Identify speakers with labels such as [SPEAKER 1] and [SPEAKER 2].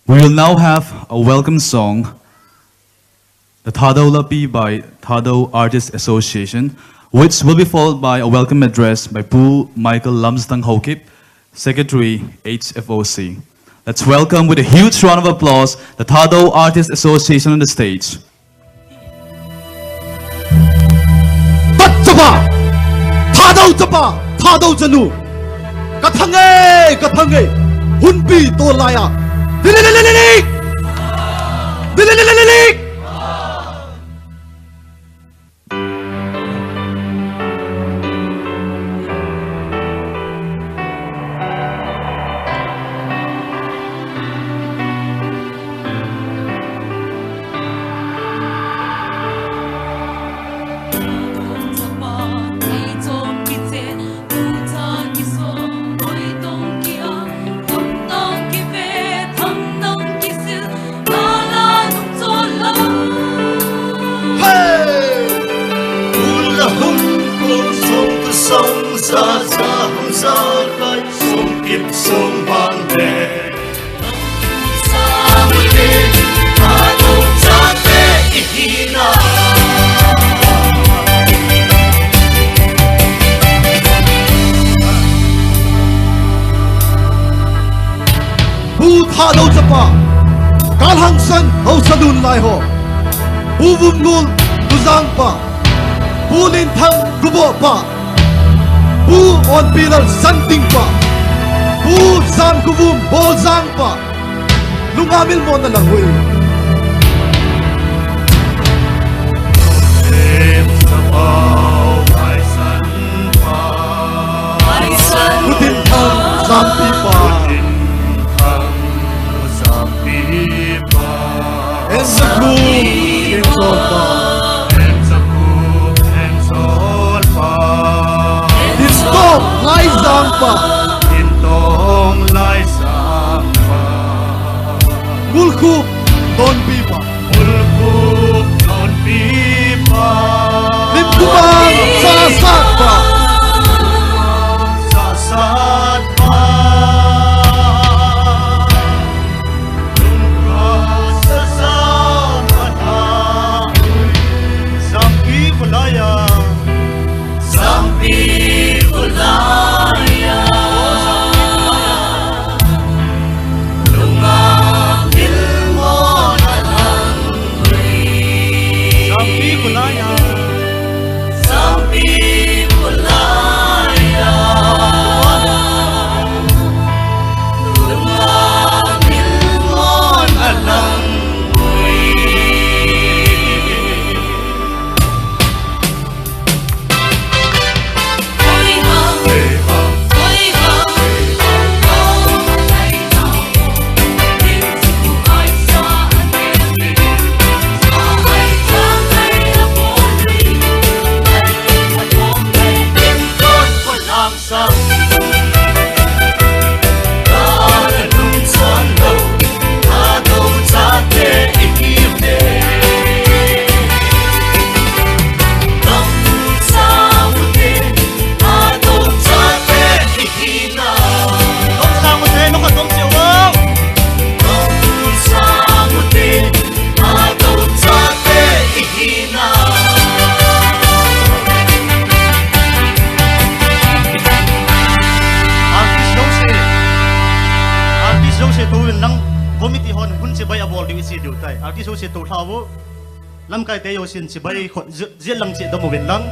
[SPEAKER 1] We will now have a welcome song, the Thado Lapi by Thado Artists Association, which will be followed by a welcome address by Pu Michael Lamstang Hokip, Secretary HFOC. Let's welcome with a huge round of applause the Thado Artists Association on the stage.
[SPEAKER 2] Batchaba, Thado Jaba, Thado Janu, Kathange, Hunpi Tolaya, Dililililili, Dililililili.
[SPEAKER 3] Sông xa xa không xa khơi sông kiếp sông vang về xa mùi đêm mà đâu cha tê ý na
[SPEAKER 2] Pu Thado Jaba, Kalhang San Ho Sadun Lai Ho, Pu Vum Ngul Tuzang Pa, Pu Lin Thang Gubo Pa, Pu on Pilal Santing Pa, Pu San Guvum Bol Zang Pa, Lungamil mo na lang hui. Putin Thang Sampi Pa, Enzaku Kensol Pa, Distong Lai Zang Pa, Gulkup Don Pipa, Limkumang Sasat Pa,
[SPEAKER 3] committee hon hun se bai abol di si du tai arti so se to thawo lam kai te yo sin se bai khot je lang se do mo ven lang